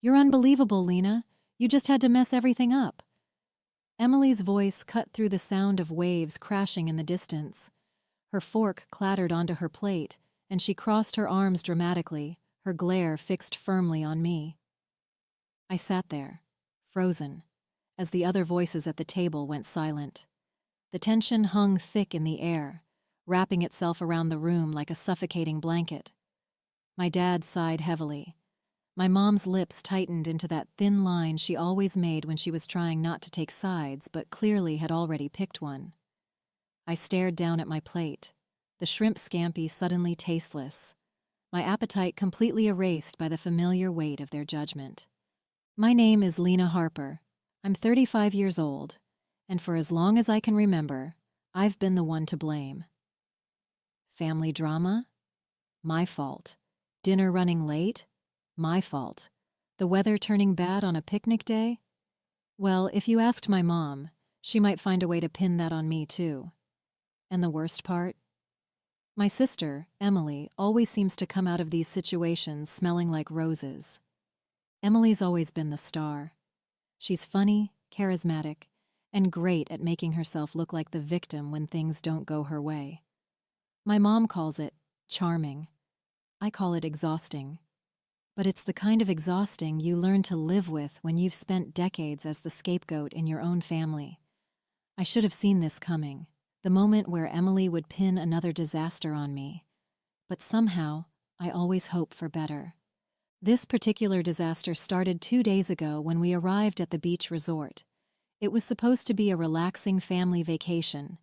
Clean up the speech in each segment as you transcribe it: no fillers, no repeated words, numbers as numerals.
You're unbelievable, Lena. You just had to mess everything up. Emily's voice cut through the sound of waves crashing in the distance. Her fork clattered onto her plate, and she crossed her arms dramatically, her glare fixed firmly on me. I sat there, frozen, as the other voices at the table went silent. The tension hung thick in the air, wrapping itself around the room like a suffocating blanket. My dad sighed heavily. My mom's lips tightened into that thin line she always made when she was trying not to take sides but clearly had already picked one. I stared down at my plate, the shrimp scampi suddenly tasteless, my appetite completely erased by the familiar weight of their judgment. My name is Lena Harper. I'm 35 years old, and for as long as I can remember, I've been the one to blame. Family drama? My fault. Dinner running late? My fault. The weather turning bad on a picnic day? Well, if you asked my mom, she might find a way to pin that on me too. And the worst part? My sister, Emily, always seems to come out of these situations smelling like roses. Emily's always been the star. She's funny, charismatic, and great at making herself look like the victim when things don't go her way. My mom calls it charming. I call it exhausting. But it's the kind of exhausting you learn to live with when you've spent decades as the scapegoat in your own family. I should have seen this coming, the moment where Emily would pin another disaster on me. But somehow, I always hope for better. This particular disaster started 2 days ago when we arrived at the beach resort. It was supposed to be a relaxing family vacation.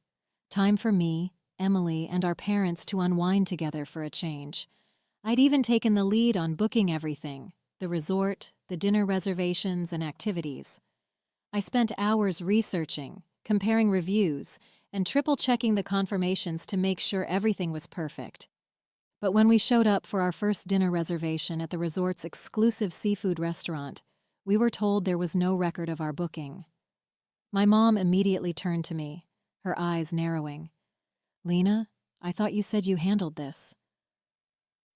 Time for me, Emily, and our parents to unwind together for a change. I'd even taken the lead on booking everything, the resort, the dinner reservations, and activities. I spent hours researching, comparing reviews, and triple-checking the confirmations to make sure everything was perfect. But when we showed up for our first dinner reservation at the resort's exclusive seafood restaurant, we were told there was no record of our booking. My mom immediately turned to me, her eyes narrowing. "Lena, I thought you said you handled this."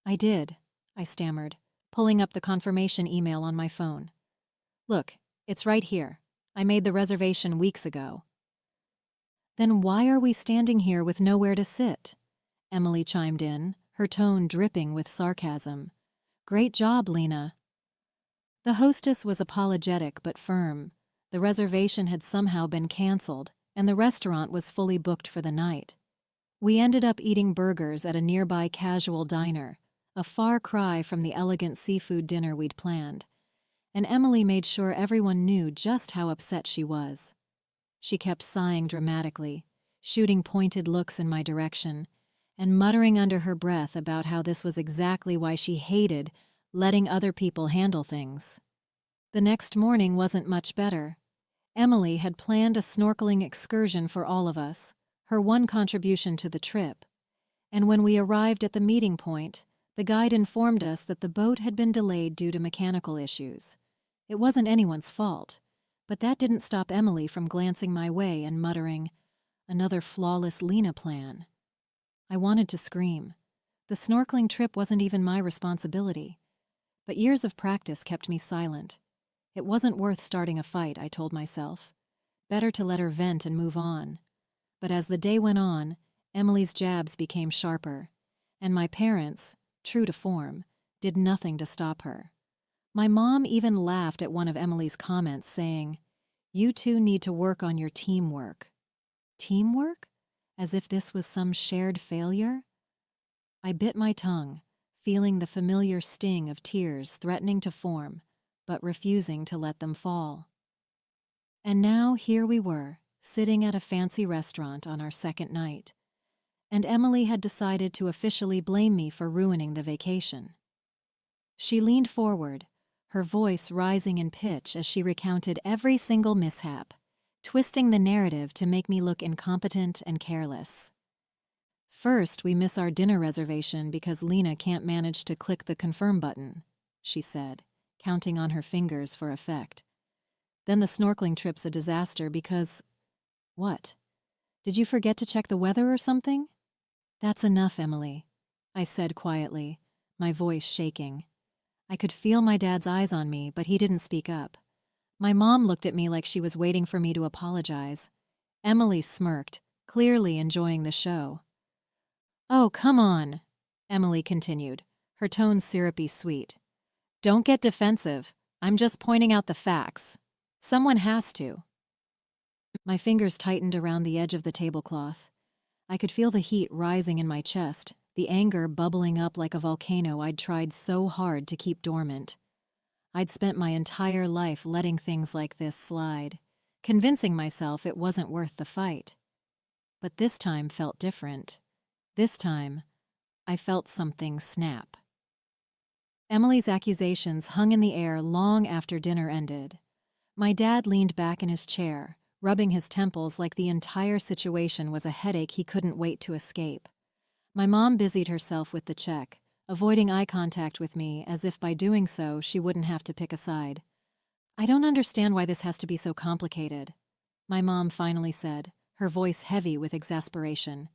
"I did," I stammered, pulling up the confirmation email on my phone. "Look, it's right here. I made the reservation weeks ago." "Then why are we standing here with nowhere to sit?" Emily chimed in, her tone dripping with sarcasm. "Great job, Lena." The hostess was apologetic but firm. The reservation had somehow been canceled, and the restaurant was fully booked for the night. We ended up eating burgers at a nearby casual diner, a far cry from the elegant seafood dinner we'd planned, and Emily made sure everyone knew just how upset she was. She kept sighing dramatically, shooting pointed looks in my direction, and muttering under her breath about how this was exactly why she hated letting other people handle things. The next morning wasn't much better. Emily had planned a snorkeling excursion for all of us, her one contribution to the trip, and when we arrived at the meeting point, the guide informed us that the boat had been delayed due to mechanical issues. It wasn't anyone's fault, but that didn't stop Emily from glancing my way and muttering, "Another flawless Lena plan." I wanted to scream. The snorkeling trip wasn't even my responsibility. But years of practice kept me silent. It wasn't worth starting a fight, I told myself. Better to let her vent and move on. But as the day went on, Emily's jabs became sharper, and my parents, true to form, did nothing to stop her. My mom even laughed at one of Emily's comments, saying, "You two need to work on your teamwork." Teamwork? As if this was some shared failure? I bit my tongue, feeling the familiar sting of tears threatening to form, but refusing to let them fall. And now here we were, sitting at a fancy restaurant on our second night, and Emily had decided to officially blame me for ruining the vacation. She leaned forward, her voice rising in pitch as she recounted every single mishap, twisting the narrative to make me look incompetent and careless. "First, we miss our dinner reservation because Lena can't manage to click the confirm button," she said, counting on her fingers for effect. "Then the snorkeling trip's a disaster because—" "What? Did you forget to check the weather or something?" "That's enough, Emily," I said quietly, my voice shaking. I could feel my dad's eyes on me, but he didn't speak up. My mom looked at me like she was waiting for me to apologize. Emily smirked, clearly enjoying the show. "Oh, come on," Emily continued, her tone syrupy sweet. "Don't get defensive. I'm just pointing out the facts. Someone has to." My fingers tightened around the edge of the tablecloth. I could feel the heat rising in my chest, the anger bubbling up like a volcano I'd tried so hard to keep dormant. I'd spent my entire life letting things like this slide, convincing myself it wasn't worth the fight. But this time felt different. This time, I felt something snap. Emily's accusations hung in the air long after dinner ended. My dad leaned back in his chair, rubbing his temples like the entire situation was a headache he couldn't wait to escape. My mom busied herself with the check, avoiding eye contact with me as if by doing so she wouldn't have to pick a side. "I don't understand why this has to be so complicated," my mom finally said, her voice heavy with exasperation.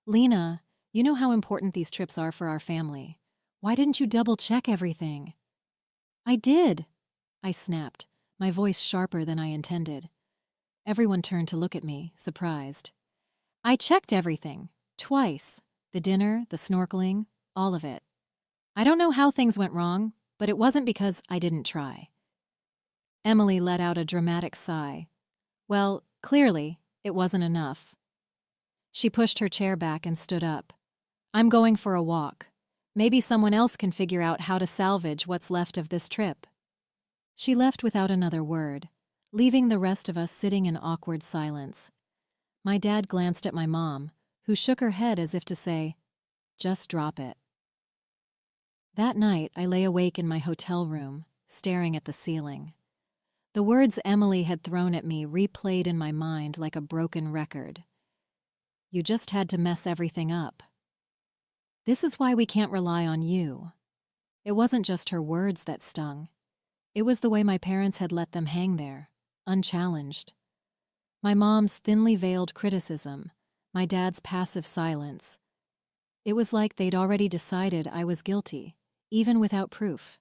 "Lena, you know how important these trips are for our family. Why didn't you double-check everything?" "I did," I snapped, my voice sharper than I intended. Everyone turned to look at me, surprised. "I checked everything, twice. The dinner, the snorkeling, all of it. I don't know how things went wrong, but it wasn't because I didn't try." Emily let out a dramatic sigh. Well, clearly, it wasn't enough. She pushed her chair back and stood up. "I'm going for a walk. Maybe someone else can figure out how to salvage what's left of this trip." She left without another word, leaving the rest of us sitting in awkward silence. My dad glanced at my mom, who shook her head as if to say, "Just drop it." That night, I lay awake in my hotel room, staring at the ceiling. The words Emily had thrown at me replayed in my mind like a broken record. "You just had to mess everything up. This is why we can't rely on you." It wasn't just her words that stung. It was the way my parents had let them hang there, unchallenged. My mom's thinly veiled criticism, my dad's passive silence. It was like they'd already decided I was guilty, even without proof.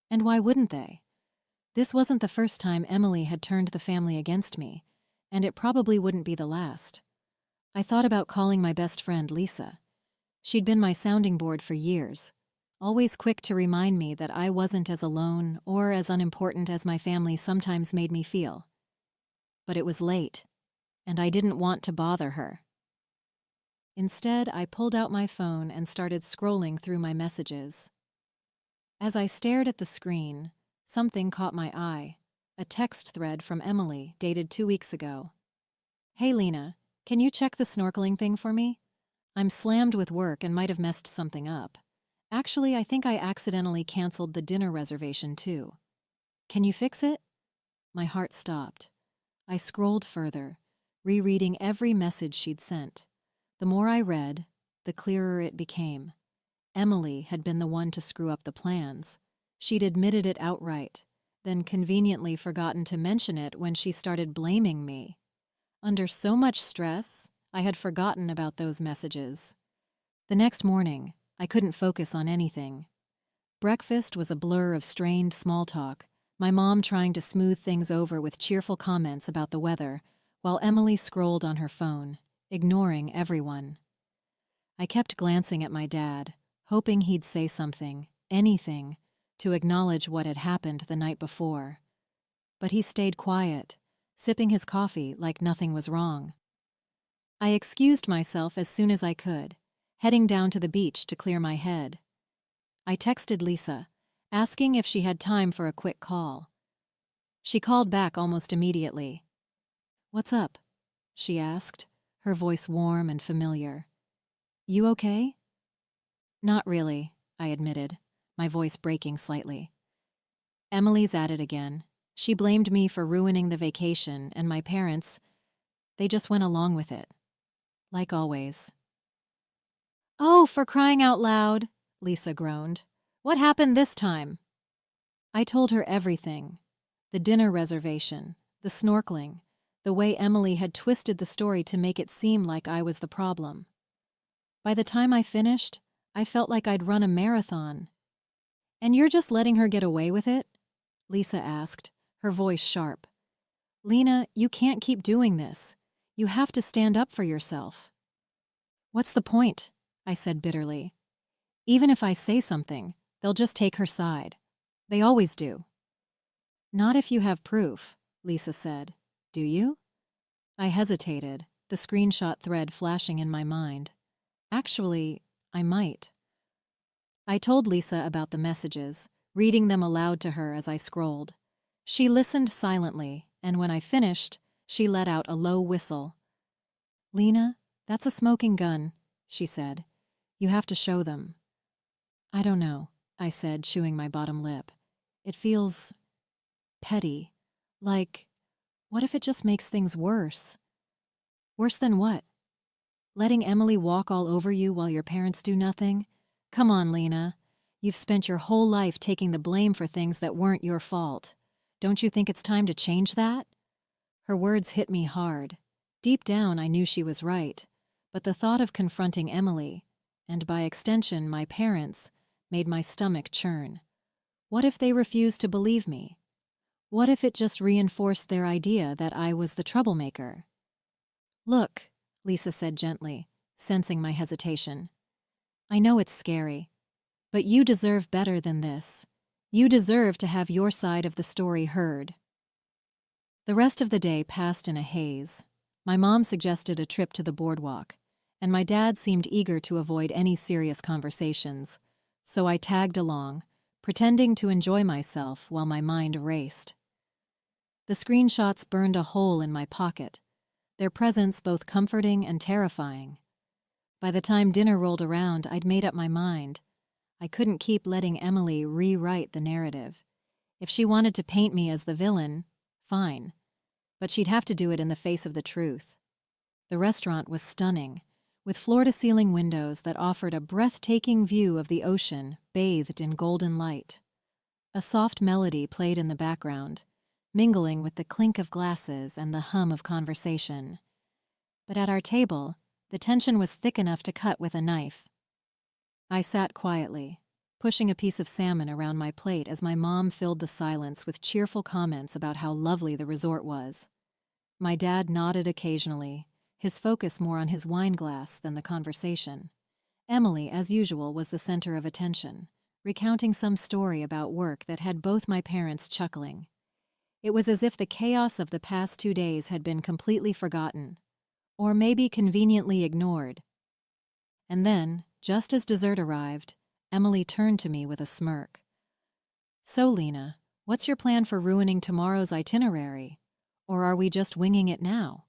And why wouldn't they? This wasn't the first time Emily had turned the family against me, and it probably wouldn't be the last. I thought about calling my best friend, Lisa. She'd been my sounding board for years, always quick to remind me that I wasn't as alone or as unimportant as my family sometimes made me feel. But it was late, and I didn't want to bother her. Instead, I pulled out my phone and started scrolling through my messages. As I stared at the screen, something caught my eye, a text thread from Emily dated 2 weeks ago. "Hey Lena, can you check the snorkeling thing for me? I'm slammed with work and might have messed something up. Actually, I think I accidentally canceled the dinner reservation too. Can you fix it?" My heart stopped. I scrolled further, rereading every message she'd sent. The more I read, the clearer it became. Emily had been the one to screw up the plans. She'd admitted it outright, then conveniently forgotten to mention it when she started blaming me. Under so much stress, I had forgotten about those messages. The next morning, I couldn't focus on anything. Breakfast was a blur of strained small talk, my mom trying to smooth things over with cheerful comments about the weather, while Emily scrolled on her phone, ignoring everyone. I kept glancing at my dad, hoping he'd say something, anything, to acknowledge what had happened the night before. But he stayed quiet, sipping his coffee like nothing was wrong. I excused myself as soon as I could, heading down to the beach to clear my head. I texted Lisa, asking if she had time for a quick call. She called back almost immediately. "What's up?" she asked, her voice warm and familiar. "You okay?" "Not really," I admitted, my voice breaking slightly. "Emily's at it again. She blamed me for ruining the vacation, and my parents, they just went along with it. Like always." "Oh, for crying out loud," Lisa groaned. "What happened this time?" I told her everything. The dinner reservation, the snorkeling, the way Emily had twisted the story to make it seem like I was the problem. By the time I finished, I felt like I'd run a marathon. And you're just letting her get away with it? Lisa asked, her voice sharp. Lena, you can't keep doing this. You have to stand up for yourself. What's the point? I said bitterly. Even if I say something, they'll just take her side. They always do. Not if you have proof, Lisa said. Do you? I hesitated, the screenshot thread flashing in my mind. Actually, I might. I told Lisa about the messages, reading them aloud to her as I scrolled. She listened silently, and when I finished, she let out a low whistle. Lena, that's a smoking gun, she said. You have to show them. I don't know, I said, chewing my bottom lip. It feels petty. Like, what if it just makes things worse? Worse than what? Letting Emily walk all over you while your parents do nothing? Come on, Lena. You've spent your whole life taking the blame for things that weren't your fault. Don't you think it's time to change that? Her words hit me hard. Deep down, I knew she was right. But the thought of confronting Emily, and by extension my parents, made my stomach churn. What if they refused to believe me? What if it just reinforced their idea that I was the troublemaker? Look, Lisa said gently, sensing my hesitation. I know it's scary, but you deserve better than this. You deserve to have your side of the story heard. The rest of the day passed in a haze. My mom suggested a trip to the boardwalk, and my dad seemed eager to avoid any serious conversations, so I tagged along, pretending to enjoy myself while my mind raced. The screenshots burned a hole in my pocket, their presence both comforting and terrifying. By the time dinner rolled around, I'd made up my mind. I couldn't keep letting Emily rewrite the narrative. If she wanted to paint me as the villain, fine. But she'd have to do it in the face of the truth. The restaurant was stunning, with floor-to-ceiling windows that offered a breathtaking view of the ocean bathed in golden light. A soft melody played in the background, mingling with the clink of glasses and the hum of conversation. But at our table, the tension was thick enough to cut with a knife. I sat quietly, pushing a piece of salmon around my plate as my mom filled the silence with cheerful comments about how lovely the resort was. My dad nodded occasionally, his focus more on his wine glass than the conversation. Emily, as usual, was the center of attention, recounting some story about work that had both my parents chuckling. It was as if the chaos of the past 2 days had been completely forgotten, or maybe conveniently ignored. And then, just as dessert arrived, Emily turned to me with a smirk. So, Lena, what's your plan for ruining tomorrow's itinerary? Or are we just winging it now?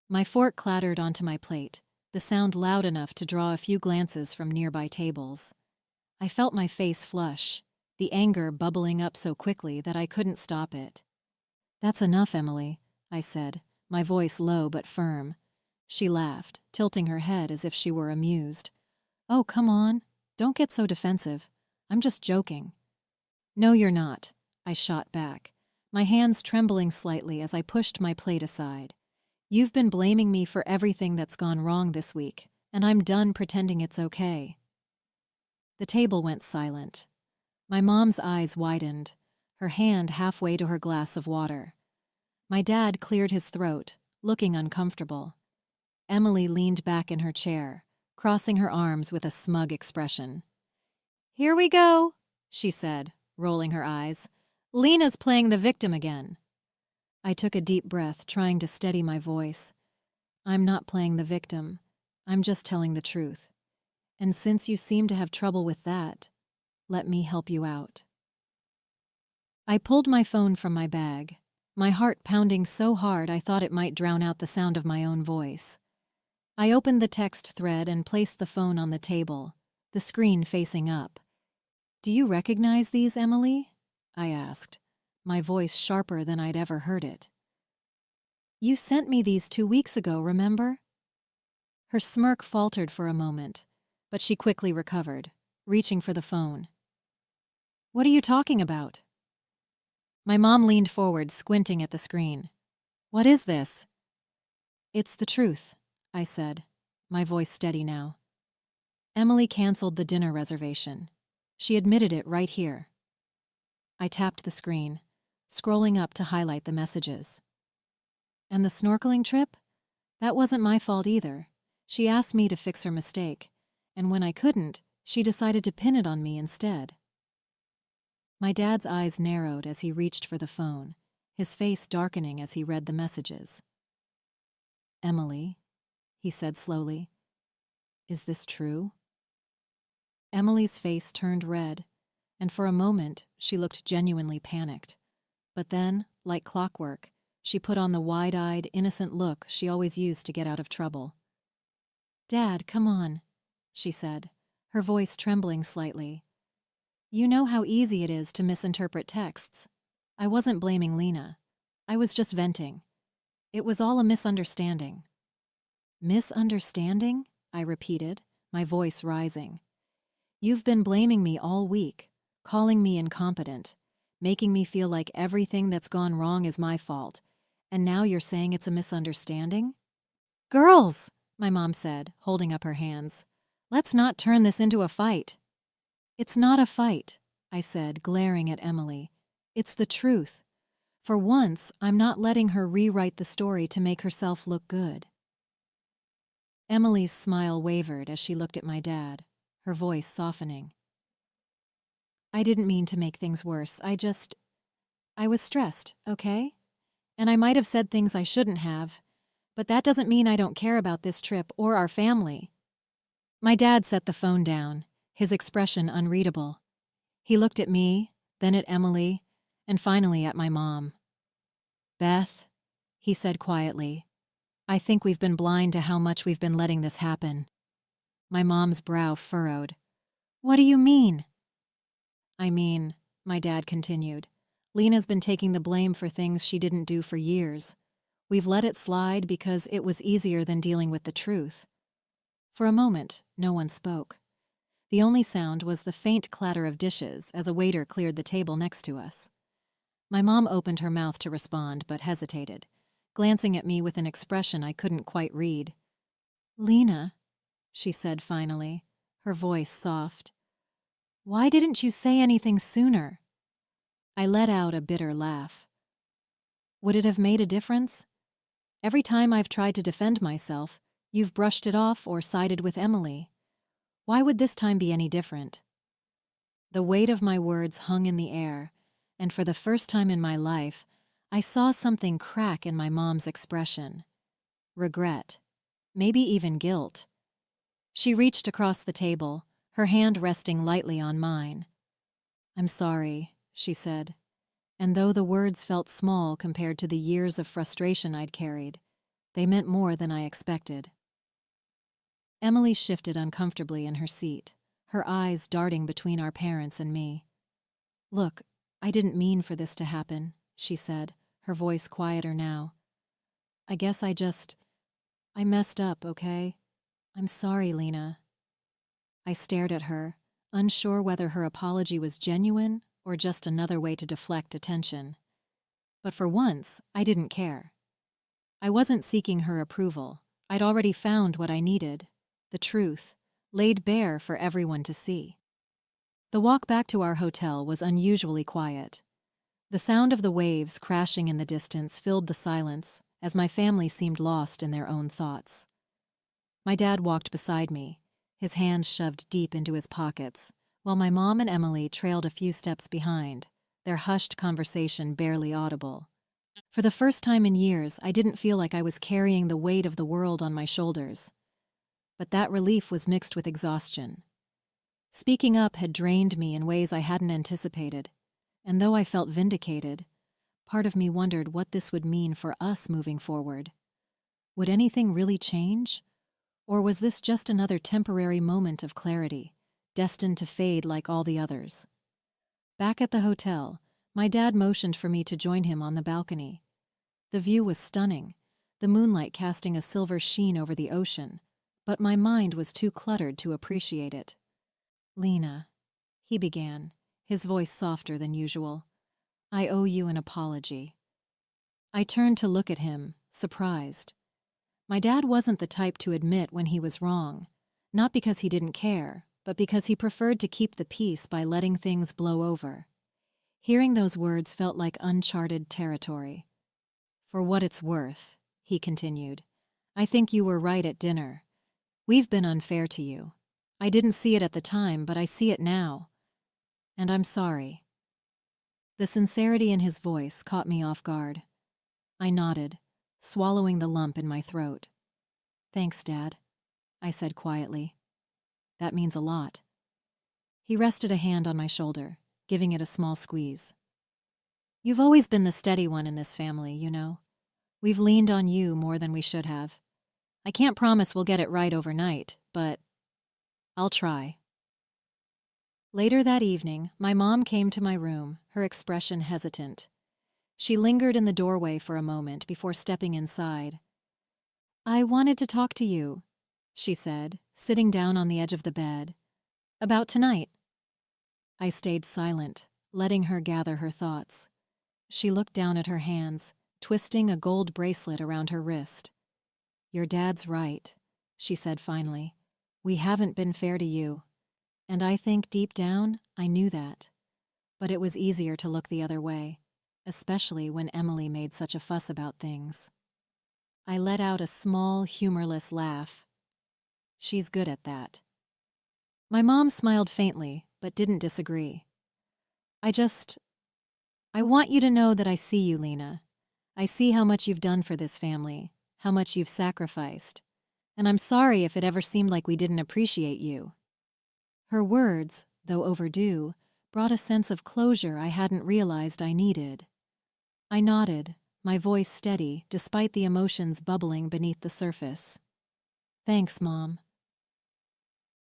My fork clattered onto my plate, the sound loud enough to draw a few glances from nearby tables. I felt my face flush, the anger bubbling up so quickly that I couldn't stop it. That's enough, Emily, I said, my voice low but firm. She laughed, tilting her head as if she were amused. Oh, come on. Don't get so defensive. I'm just joking. No, you're not, I shot back, my hands trembling slightly as I pushed my plate aside. You've been blaming me for everything that's gone wrong this week, and I'm done pretending it's okay. The table went silent. My mom's eyes widened, her hand halfway to her glass of water. My dad cleared his throat, looking uncomfortable. Emily leaned back in her chair, crossing her arms with a smug expression. Here we go, she said, rolling her eyes. Lena's playing the victim again. I took a deep breath, trying to steady my voice. I'm not playing the victim. I'm just telling the truth. And since you seem to have trouble with that, let me help you out. I pulled my phone from my bag, my heart pounding so hard I thought it might drown out the sound of my own voice. I opened the text thread and placed the phone on the table, the screen facing up. Do you recognize these, Emily? I asked, my voice sharper than I'd ever heard it. You sent me these 2 weeks ago, remember? Her smirk faltered for a moment, but she quickly recovered, reaching for the phone. What are you talking about? My mom leaned forward, squinting at the screen. What is this? It's the truth, I said, my voice steady now. Emily canceled the dinner reservation. She admitted it right here. I tapped the screen, scrolling up to highlight the messages. And the snorkeling trip? That wasn't my fault either. She asked me to fix her mistake, and when I couldn't, she decided to pin it on me instead. My dad's eyes narrowed as he reached for the phone, his face darkening as he read the messages. "Emily," he said slowly, "is this true?" Emily's face turned red, and for a moment she looked genuinely panicked. But then, like clockwork, she put on the wide-eyed, innocent look she always used to get out of trouble. "Dad, come on," she said, her voice trembling slightly. "You know how easy it is to misinterpret texts. I wasn't blaming Lena. I was just venting. It was all a misunderstanding." "Misunderstanding?" I repeated, my voice rising. "You've been blaming me all week, calling me incompetent, making me feel like everything that's gone wrong is my fault, and now you're saying it's a misunderstanding?" "Girls," my mom said, holding up her hands, "let's not turn this into a fight." "It's not a fight," I said, glaring at Emily. "It's the truth. For once, I'm not letting her rewrite the story to make herself look good." Emily's smile wavered as she looked at my dad, her voice softening. "I didn't mean to make things worse. I was stressed, okay? And I might have said things I shouldn't have, but that doesn't mean I don't care about this trip or our family." My dad set the phone down, his expression unreadable. He looked at me, then at Emily, and finally at my mom. "Beth," he said quietly, "I think we've been blind to how much we've been letting this happen." My mom's brow furrowed. "What do you mean?" "I mean," my dad continued, "Lena's been taking the blame for things she didn't do for years. We've let it slide because it was easier than dealing with the truth." For a moment, no one spoke. The only sound was the faint clatter of dishes as a waiter cleared the table next to us. My mom opened her mouth to respond, but hesitated, glancing at me with an expression I couldn't quite read. "Lena," she said finally, her voice soft, "why didn't you say anything sooner?" I let out a bitter laugh. "Would it have made a difference? Every time I've tried to defend myself, you've brushed it off or sided with Emily. Why would this time be any different?" The weight of my words hung in the air, and for the first time in my life, I saw something crack in my mom's expression. Regret. Maybe even guilt. She reached across the table, her hand resting lightly on mine. "I'm sorry," she said, and though the words felt small compared to the years of frustration I'd carried, they meant more than I expected. Emily shifted uncomfortably in her seat, her eyes darting between our parents and me. "Look, I didn't mean for this to happen," she said, her voice quieter now. "I guess I messed up, okay? I'm sorry, Lena." I stared at her, unsure whether her apology was genuine or just another way to deflect attention. But for once, I didn't care. I wasn't seeking her approval. I'd already found what I needed, the truth, laid bare for everyone to see. The walk back to our hotel was unusually quiet. The sound of the waves crashing in the distance filled the silence as my family seemed lost in their own thoughts. My dad walked beside me, his hands shoved deep into his pockets, while my mom and Emily trailed a few steps behind, their hushed conversation barely audible. For the first time in years, I didn't feel like I was carrying the weight of the world on my shoulders. But that relief was mixed with exhaustion. Speaking up had drained me in ways I hadn't anticipated, and though I felt vindicated, part of me wondered what this would mean for us moving forward. Would anything really change? Or was this just another temporary moment of clarity, destined to fade like all the others? Back at the hotel, my dad motioned for me to join him on the balcony. The view was stunning, the moonlight casting a silver sheen over the ocean, but my mind was too cluttered to appreciate it. "Lena," he began, his voice softer than usual, "I owe you an apology." I turned to look at him, surprised. My dad wasn't the type to admit when he was wrong, not because he didn't care, but because he preferred to keep the peace by letting things blow over. Hearing those words felt like uncharted territory. "For what it's worth," he continued, "I think you were right at dinner. We've been unfair to you. I didn't see it at the time, but I see it now. And I'm sorry." The sincerity in his voice caught me off guard. I nodded, swallowing the lump in my throat. "Thanks, Dad," I said quietly. "That means a lot." He rested a hand on my shoulder, giving it a small squeeze. "You've always been the steady one in this family, you know. We've leaned on you more than we should have. I can't promise we'll get it right overnight, but I'll try." Later that evening, my mom came to my room, her expression hesitant. She lingered in the doorway for a moment before stepping inside. "I wanted to talk to you," she said, sitting down on the edge of the bed. "About tonight." I stayed silent, letting her gather her thoughts. She looked down at her hands, twisting a gold bracelet around her wrist. "Your dad's right," she said finally. "We haven't been fair to you. And I think deep down I knew that. But it was easier to look the other way, especially when Emily made such a fuss about things." I let out a small, humorless laugh. "She's good at that." My mom smiled faintly, but didn't disagree. I want you to know that I see you, Lena. I see how much you've done for this family, how much you've sacrificed. And I'm sorry if it ever seemed like we didn't appreciate you." Her words, though overdue, brought a sense of closure I hadn't realized I needed. I nodded, my voice steady despite the emotions bubbling beneath the surface. "Thanks, Mom."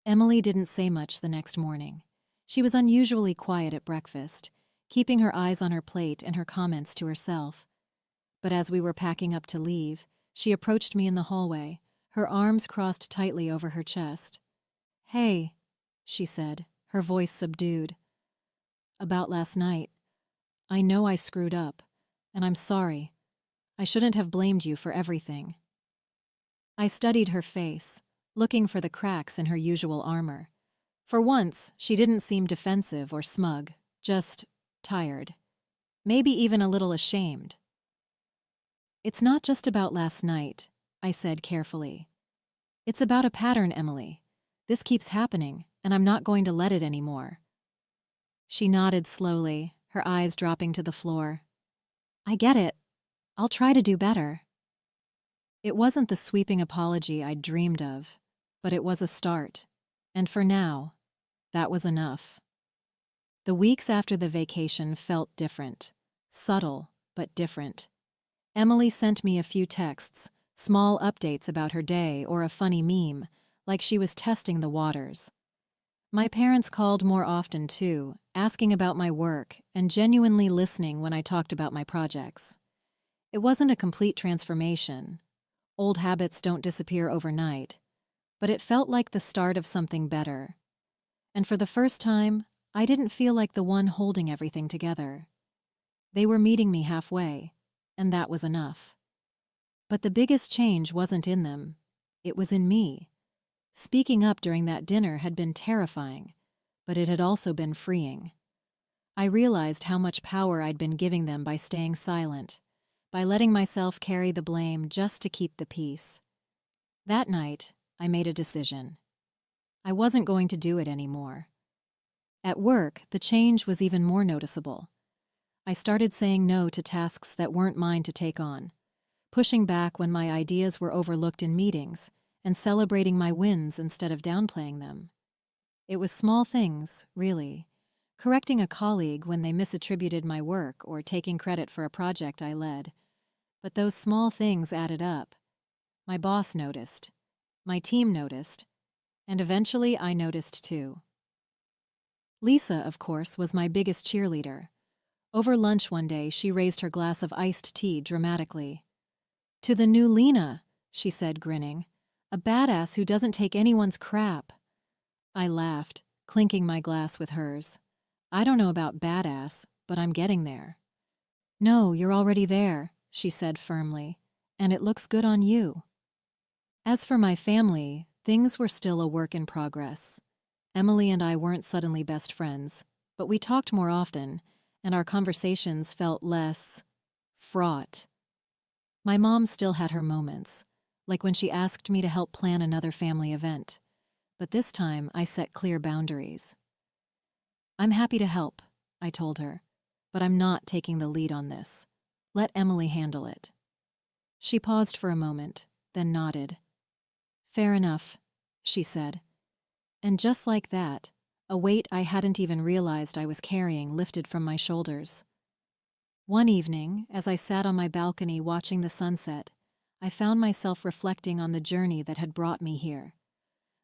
Emily didn't say much the next morning. She was unusually quiet at breakfast, keeping her eyes on her plate and her comments to herself. But as we were packing up to leave, she approached me in the hallway, her arms crossed tightly over her chest. "Hey," she said, her voice subdued. "About last night. I know I screwed up, and I'm sorry. I shouldn't have blamed you for everything." I studied her face, looking for the cracks in her usual armor. For once, she didn't seem defensive or smug, just tired. Maybe even a little ashamed. "It's not just about last night," I said carefully. "It's about a pattern, Emily. This keeps happening, and I'm not going to let it anymore." She nodded slowly, her eyes dropping to the floor. "I get it. I'll try to do better." It wasn't the sweeping apology I'd dreamed of, but it was a start. And for now, that was enough. The weeks after the vacation felt different. Subtle, but different. Emily sent me a few texts, small updates about her day or a funny meme, like she was testing the waters. My parents called more often, too, asking about my work and genuinely listening when I talked about my projects. It wasn't a complete transformation. Old habits don't disappear overnight, but it felt like the start of something better. And for the first time, I didn't feel like the one holding everything together. They were meeting me halfway, and that was enough. But the biggest change wasn't in them. It was in me. Speaking up during that dinner had been terrifying, but it had also been freeing. I realized how much power I'd been giving them by staying silent, by letting myself carry the blame just to keep the peace. That night, I made a decision. I wasn't going to do it anymore. At work, the change was even more noticeable. I started saying no to tasks that weren't mine to take on, pushing back when my ideas were overlooked in meetings, and celebrating my wins instead of downplaying them. It was small things, really. Correcting a colleague when they misattributed my work or taking credit for a project I led. But those small things added up. My boss noticed. My team noticed. And eventually I noticed too. Lisa, of course, was my biggest cheerleader. Over lunch one day, she raised her glass of iced tea dramatically. "To the new Lena," she said, grinning. "A badass who doesn't take anyone's crap." I laughed, clinking my glass with hers. "I don't know about badass, but I'm getting there." "No, you're already there," she said firmly. "And it looks good on you." As for my family, things were still a work in progress. Emily and I weren't suddenly best friends, but we talked more often, and our conversations felt less fraught. My mom still had her moments, like when she asked me to help plan another family event, but this time I set clear boundaries. I'm happy to help, I told her, but I'm not taking the lead on this. Let Emily handle it. She paused for a moment, then nodded. Fair enough, she said. And just like that, a weight I hadn't even realized I was carrying lifted from my shoulders. One evening, as I sat on my balcony watching the sunset, I found myself reflecting on the journey that had brought me here.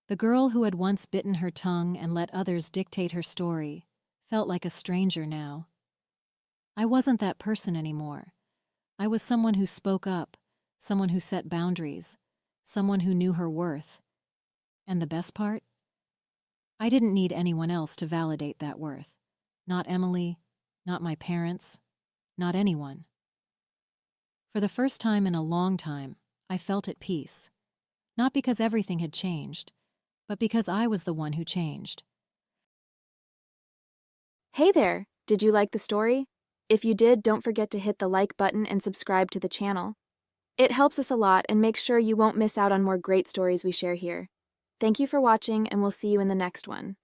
The girl who had once bitten her tongue and let others dictate her story felt like a stranger now. I wasn't that person anymore. I was someone who spoke up, someone who set boundaries, someone who knew her worth. And the best part? I didn't need anyone else to validate that worth. Not Emily, not my parents, not anyone. For the first time in a long time, I felt at peace. Not because everything had changed, but because I was the one who changed. Hey there! Did you like the story? If you did, don't forget to hit the like button and subscribe to the channel. It helps us a lot and makes sure you won't miss out on more great stories we share here. Thank you for watching, and we'll see you in the next one.